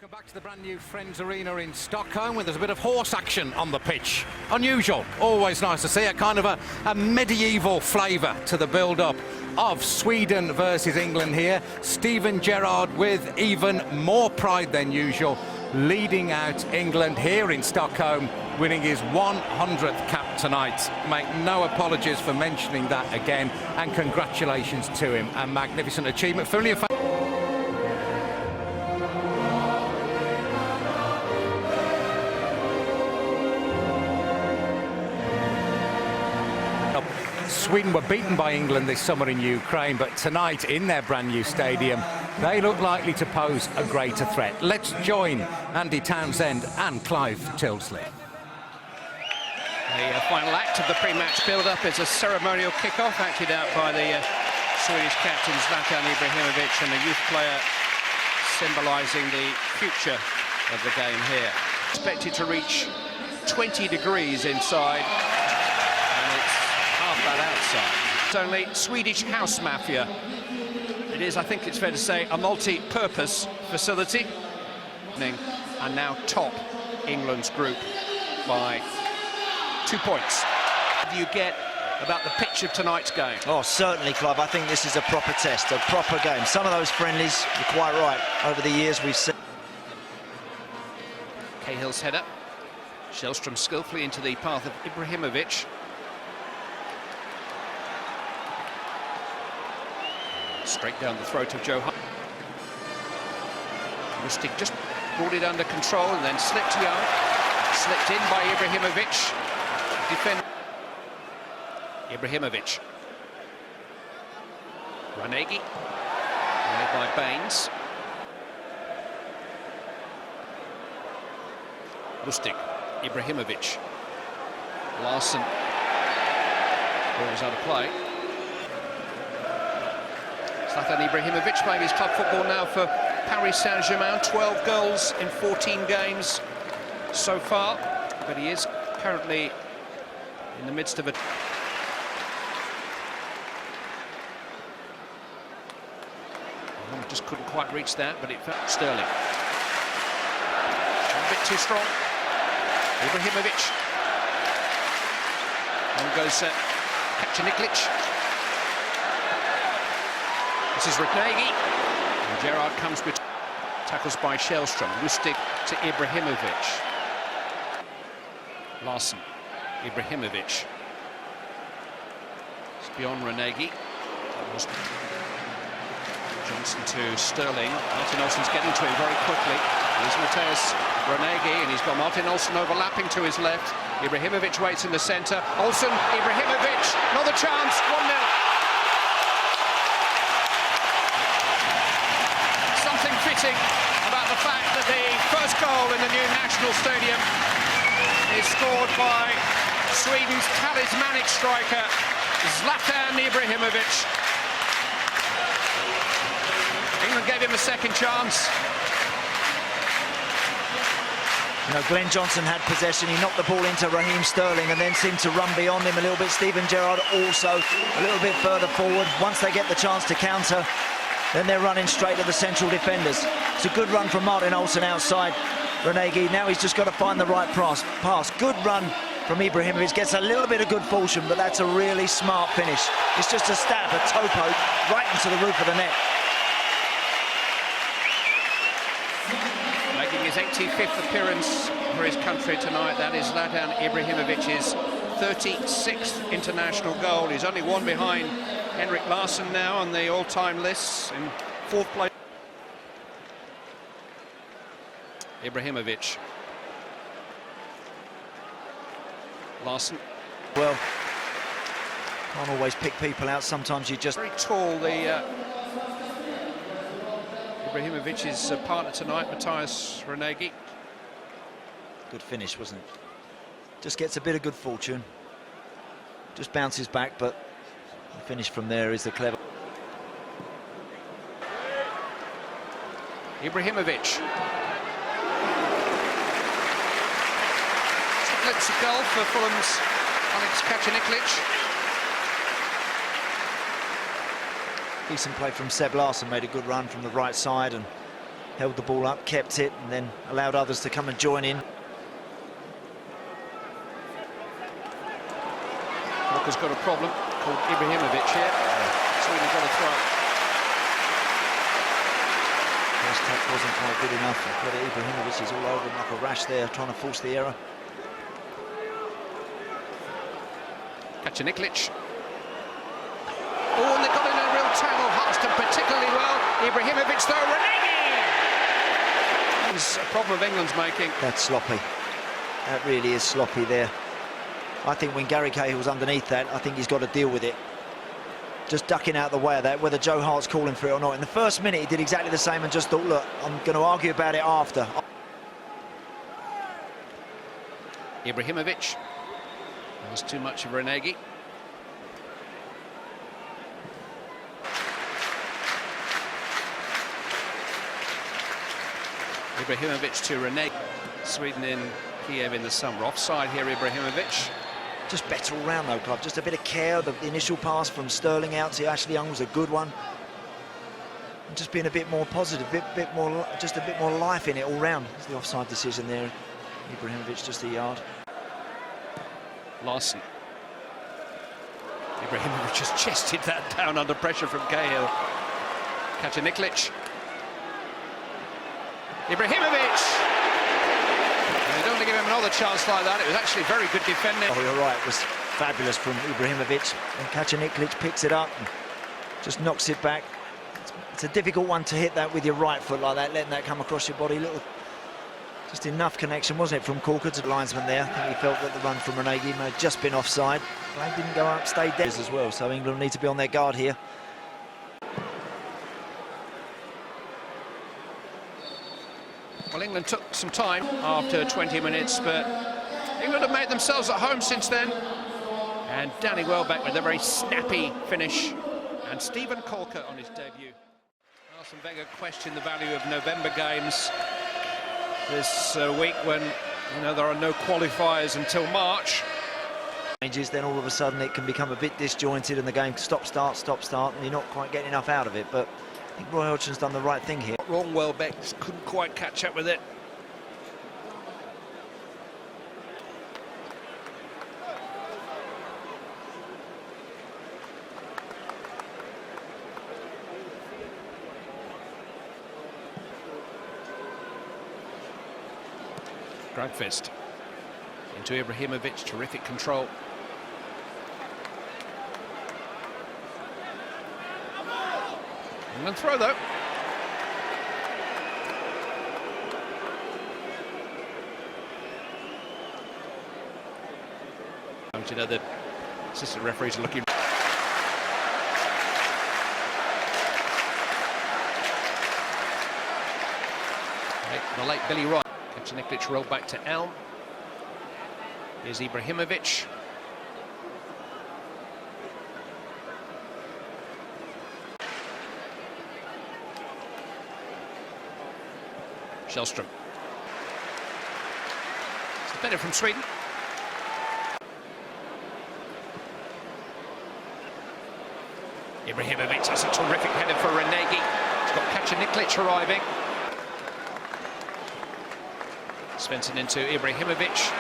Welcome back to the brand new Friends Arena in Stockholm, where there's a bit of horse action on the pitch. Unusual, always nice to see a kind of a medieval flavour to the build-up of Sweden versus England here. Steven Gerrard with even more pride than usual, leading out England here in Stockholm, winning his 100th cap tonight. Make no apologies for mentioning that again, and congratulations to him. A magnificent achievement. Sweden were beaten by England this summer in Ukraine, but tonight in their brand new stadium, they look likely to pose a greater threat. Let's join Andy Townsend and Clive Tilsley. The final act of the pre-match build-up is a ceremonial kick-off acted out by the Swedish captain Zlatan Ibrahimović and a youth player symbolising the future of the game here. Expected to reach 20 degrees inside. That outside. It's only Swedish house mafia. It is, I think it's fair to say, a multi-purpose facility. And now top England's group by 2 points. What do you get about the pitch of tonight's game? Oh, certainly, Clive. I think this is a proper test, a proper game. Some of those friendlies, you're quite right, over the years we've seen. Cahill's header. Shellstrom skillfully into the path of Ibrahimovic. Straight down the throat of Joe Hart. Lustig just brought it under control and then slipped young. Slipped in by Ibrahimovic. Defend. Ibrahimovic. Ranegie. Led by Baines. Lustig. Ibrahimovic. Larsson. Ball was out of play. Zlatan Ibrahimović playing his club football now for Paris Saint-Germain. 12 goals in 14 games so far, but he is currently in the midst of a... Just couldn't quite reach that, but it felt Sterling. A bit too strong. Ibrahimovic. On goes Cacaniklic. This is Ranegie, and Gerrard comes with tackles by Shellstrom. Lustig to Ibrahimovic. Larsson, Ibrahimovic. It's beyond Ranegie. Jansson to Sterling. Olsson's getting to him very quickly. Here's Mateusz Ranegie, and he's got Olsson overlapping to his left. Ibrahimovic waits in the centre. Olsson, Ibrahimovic, another chance, 1-0. Fitting about the fact that the first goal in the new national stadium is scored by Sweden's talismanic striker Zlatan Ibrahimović. England gave him a second chance. You know, Glenn Johnson had possession. He knocked the ball into Raheem Sterling and then seemed to run beyond him a little bit. Steven Gerrard also a little bit further forward. Once they get the chance to counter, then they're running straight at the central defenders. It's a good run from Martin Olsson outside Ranegie. Now he's just got to find the right pass. Good run from Ibrahimovic. Gets a little bit of good fortune, but that's a really smart finish. It's just a stab, a toe poke, right into the roof of the net. Making his 85th appearance for his country tonight. That is Zlatan Ibrahimovic's 36th international goal. He's only one behind Henrik Larsson now on the all-time lists in 4th place. Ibrahimovic. Larsson. Well, can't always pick people out. Sometimes you just... Very tall, the Ibrahimovic's partner tonight, Mateusz Ranegie. Good finish, wasn't it? Just gets a bit of good fortune. Just bounces back, but the finish from there is the clever. Ibrahimovic. It's a goal for Fulham's Cacaniklic. Decent play from Seb Larsson, made a good run from the right side and held the ball up, kept it, and then allowed others to come and join in. Walker's got a problem called Ibrahimovic here. Sweden got a throw. First touch wasn't quite good enough. Ibrahimovic is all over him like a rash there, trying to force the error. Cacaniklic. Oh, and they got in a real tangle. Hart's done particularly well. Ibrahimovic though, Ranegie! It's a problem of England's making. That's sloppy. That really is sloppy there. I think when Gary Cahill's underneath that, I think he's got to deal with it. Just ducking out the way of that, whether Joe Hart's calling for it or not. In the first minute, he did exactly the same and just thought, look, I'm going to argue about it after. Ibrahimovic. That was too much of Ranegie. Ibrahimovic to Ranegie. Sweden in Kiev in the summer. Offside here, Ibrahimovic. Just better all round though, Clive. Just a bit of care. The initial pass from Sterling out to Ashley Young was a good one. And just being a bit more positive, just a bit more life in it all round. It's the offside decision there. Ibrahimovic just a yard. Larsson. Ibrahimovic just chested that down under pressure from Cahill. Cacaniklic. Ibrahimovic! They don't want to give him another chance like that. It was actually very good defending. Oh, you're right. It was fabulous from Ibrahimovic. And Cacaniklic picks it up and just knocks it back. It's a difficult one to hit that with your right foot like that, letting that come across your body. Just enough connection, wasn't it, from Caulker to the linesman there. I think he felt that the run from Ranegie may have just been offside. Flag didn't go up, stayed there as well, so England need to be on their guard here. Well, England took some time after 20 minutes, but England have made themselves at home since then. And Danny Welbeck with a very snappy finish. And Stephen Caulker on his debut. Arsene Wenger questioned the value of November games this week when, you know, there are no qualifiers until March. Then all of a sudden it can become a bit disjointed and the game stop-start, and you're not quite getting enough out of it. But I think Roy Hodgson's done the right thing here. Wrong, Welbeck couldn't quite catch up with it. Granqvist into Ibrahimovic, terrific control. England throw though. You know, the assistant referees are looking. The late Billy Wright. Cacaniklic rolled back to Elm. Here's Ibrahimovic. Shawcross. It's better from Sweden. Ibrahimovic, that's a terrific header for Ranegie. He's got Cacaniklic arriving. Svensson into Ibrahimovic.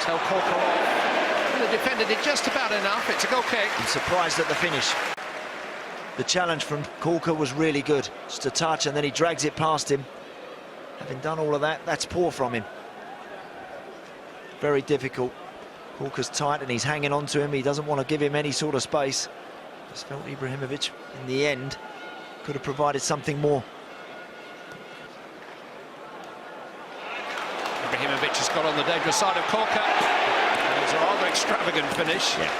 Tell Caulker off. The defender did just about enough. It's a goal kick. I'm surprised at the finish. The challenge from Caulker was really good. Just a touch and then he drags it past him. Having done all of that, that's poor from him. Very difficult. Caulker's tight and he's hanging on to him. He doesn't want to give him any sort of space. Just felt Ibrahimovic, in the end, could have provided something more. Ibrahimovic has got on the dangerous side of Caulker. It was a rather extravagant finish. Yeah.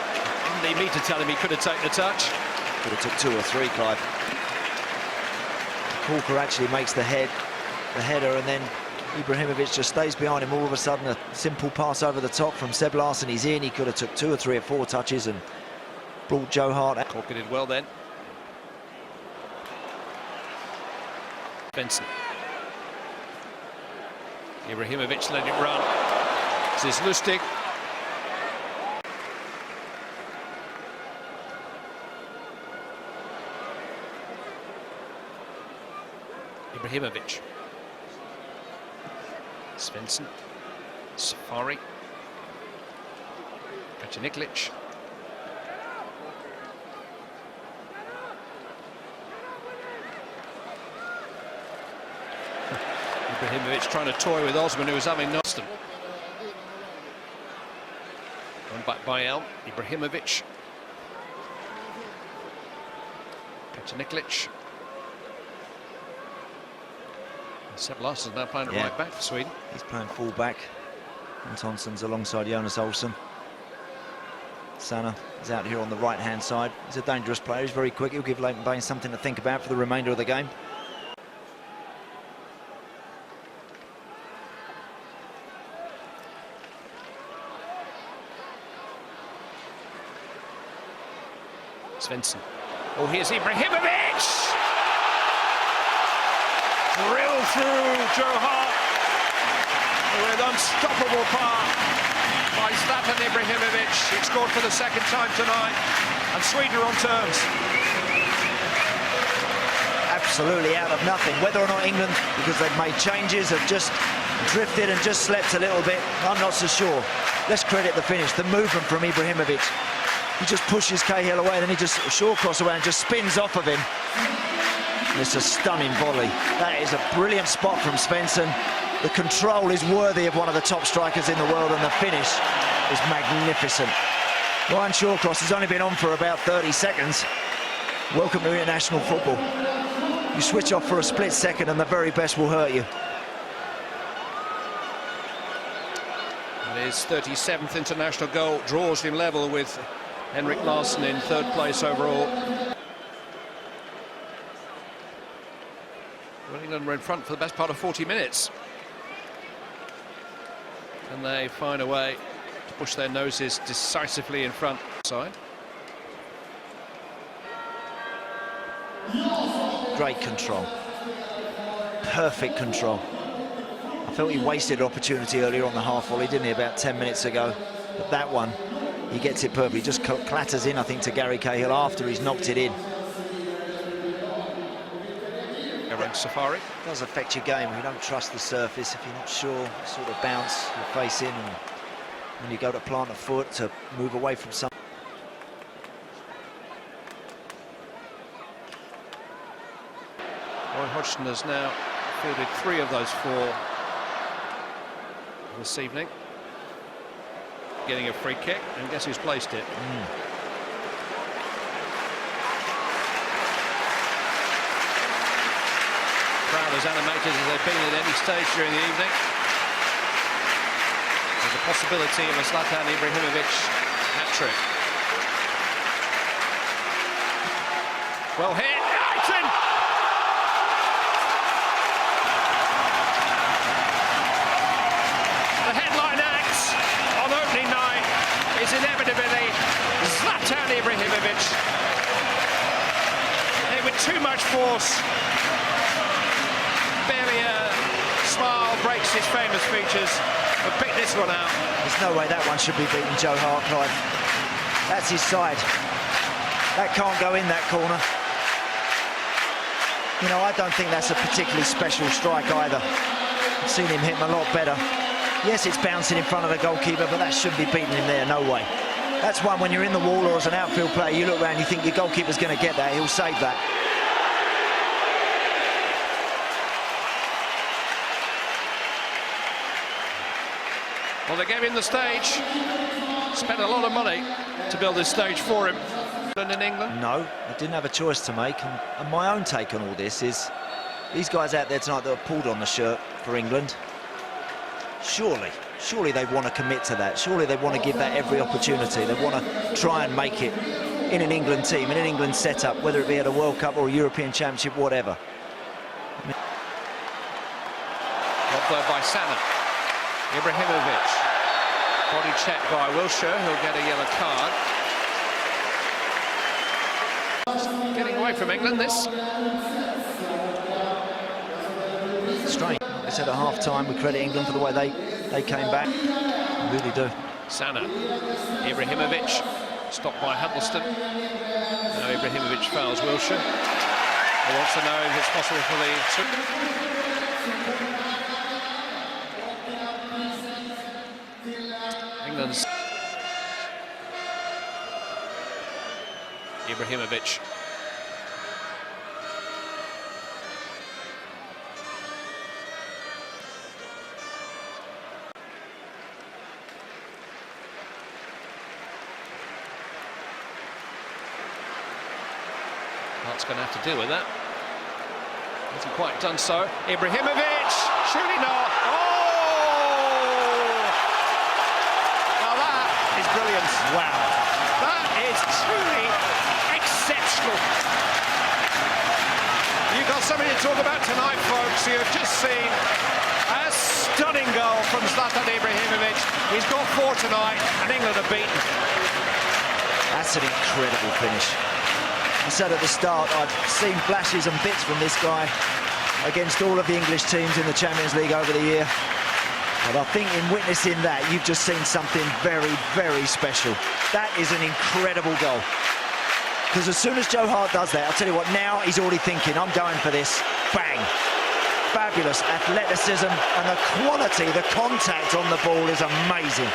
Didn't need me to tell him he could have taken a touch. Could have took 2 or 3, Clive. Caulker actually makes the header, and then Ibrahimovic just stays behind him. All of a sudden, a simple pass over the top from Seb Larsson. He's in. He could have took 2 or 3 or 4 touches and brought Joe Hart out. Caulker did well then. Svensson. Ibrahimovic let it run. This is Lustig. Ibrahimovic. Svensson, Safari, Kacaniklic. Ibrahimovic trying to toy with Osman, who was having Austin. Run back by Ibrahimovic. Kacaniklic. Seb Larsson's now playing right back for Sweden. He's playing full back. Antonsson's alongside Jonas Olsson. Sana is out here on the right-hand side. He's a dangerous player. He's very quick. He'll give Leighton Baines something to think about for the remainder of the game. Svensson. Oh, here's Ibrahimovic! Drill through Joe Hart with unstoppable power by Zlatan Ibrahimovic. He scored for the second time tonight, and Sweden are on terms. Absolutely out of nothing. Whether or not England, because they've made changes, have just drifted and just slept a little bit, I'm not so sure. Let's credit the finish, the movement from Ibrahimovic. He just pushes Cahill away, then he just Shawcross away and just spins off of him. It's a stunning volley. That is a brilliant spot from Svensson. The control is worthy of one of the top strikers in the world, and the finish is magnificent. Ryan Shawcross has only been on for about 30 seconds. Welcome to international football. You switch off for a split second and the very best will hurt you. And his 37th international goal draws him level with Henrik Larsson in third place overall. Well, England were in front for the best part of 40 minutes. And they find a way to push their noses decisively in front side. Great control. Perfect control. I felt he wasted an opportunity earlier on the half volley, didn't he, about 10 minutes ago? But that one, he gets it perfectly. Just clatters in, I think, to Gary Cahill after he's knocked it in. Safari. It does affect your game. If you don't trust the surface, if you're not sure, you sort of bounce your face in, and when you go to plant a foot to move away from something. Roy Hodgson has now fielded 3 of those 4 this evening. Getting a free kick, and guess who's placed it? Crowd as animated as they've been at any stage during the evening. There's a possibility of a Zlatan Ibrahimovic hat-trick. Well hit, Jansson! The headline act on opening night is inevitably Zlatan Ibrahimovic. Hit with too much force. Barely a smile breaks his famous features, but pick this one out. There's no way that one should be beaten, Joe Hart, Clive. That's his side. That can't go in that corner. You know, I don't think that's a particularly special strike either. I've seen him hit him a lot better. Yes, it's bouncing in front of the goalkeeper, but that shouldn't be beating him there, no way. That's one when you're in the wall or as an outfield player, you look around, you think your goalkeeper's going to get that, he'll save that. Well, they gave him the stage. Spent a lot of money to build this stage for him. In England? No, I didn't have a choice to make. And my own take on all this is these guys out there tonight that have pulled on the shirt for England, surely they want to commit to that. Surely they want to give that every opportunity. They want to try and make it in an England team, in an England setup, whether it be at a World Cup or a European Championship, whatever. Robbed though by Sana. Ibrahimovic. Body check by Wilshere, who'll get a yellow card. Getting away from England, this. Strange. They said at half-time we credit England for the way they came back. We really do. Sana. Ibrahimovic. Stopped by Huddlestone. Now Ibrahimovic fouls Wilshere. He wants to know if it's possible for the... Ibrahimovic. Hart's going to have to deal with that. Hasn't quite done so. Ibrahimovic, surely not. Oh! Now that is brilliant. Wow. That is truly exceptional. You've got something to talk about tonight, folks. You've just seen a stunning goal from Zlatan Ibrahimovic. He's got 4 tonight, and England are beaten. That's an incredible finish. I said at the start, I've seen flashes and bits from this guy against all of the English teams in the Champions League over the year. But I think in witnessing that, you've just seen something very, very special. That is an incredible goal. Because as soon as Joe Hart does that, I'll tell you what, now he's already thinking, I'm going for this. Bang. Fabulous athleticism and the quality, the contact on the ball is amazing.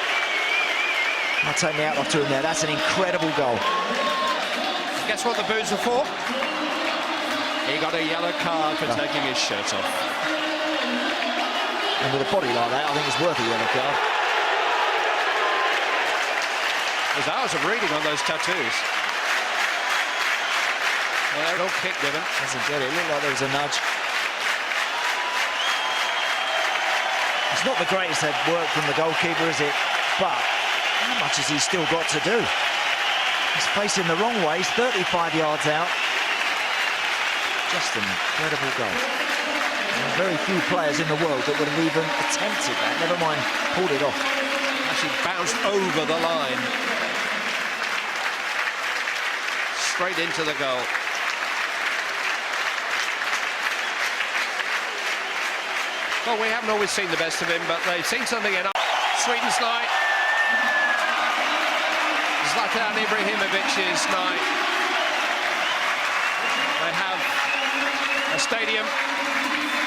I'll take me out off to him there. That's an incredible goal. Guess what the boots are for? He got a yellow card for taking his shirt off. And with a body like that, I think it's worth a yellow card. There's hours of reading on those tattoos. Well, no kick given. Doesn't get it. It looked like there was a nudge. It's not the greatest work from the goalkeeper, is it? But how much has he still got to do? He's facing the wrong way. He's 35 yards out. Just an incredible goal. There are very few players in the world that would have even attempted that, never mind pulled it off. Actually bounced over the line. Straight into the goal. Well, we haven't always seen the best of him, but they've seen something in Sweden's night. Zlatan Ibrahimovic's night. They have a stadium,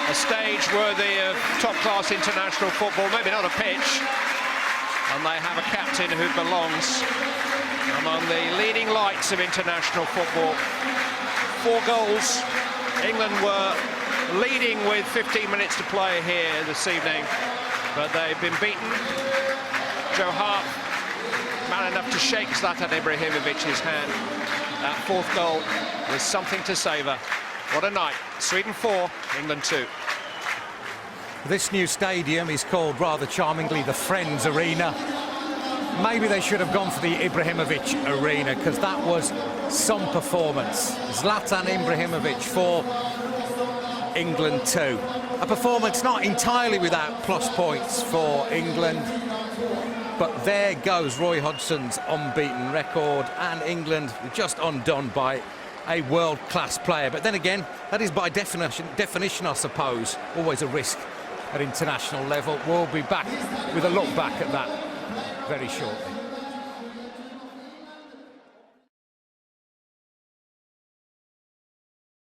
a stage worthy of top-class international football, maybe not a pitch, and they have a captain who belongs among the leading lights of international football. 4 goals. England were leading with 15 minutes to play here this evening, but they've been beaten. Joe Hart, man enough to shake Zlatan Ibrahimovic's hand. That 4th goal was something to savour. What a night. Sweden 4, England 2. This new stadium is called rather charmingly the Friends Arena. Maybe they should have gone for the Ibrahimovic Arena, because that was some performance. Zlatan Ibrahimovic 4, England 2. A performance not entirely without plus points for England. But there goes Roy Hodgson's unbeaten record, and England just undone by a world-class player. But then again, that is by definition, I suppose, always a risk at international level. We'll be back with a look back at that very shortly.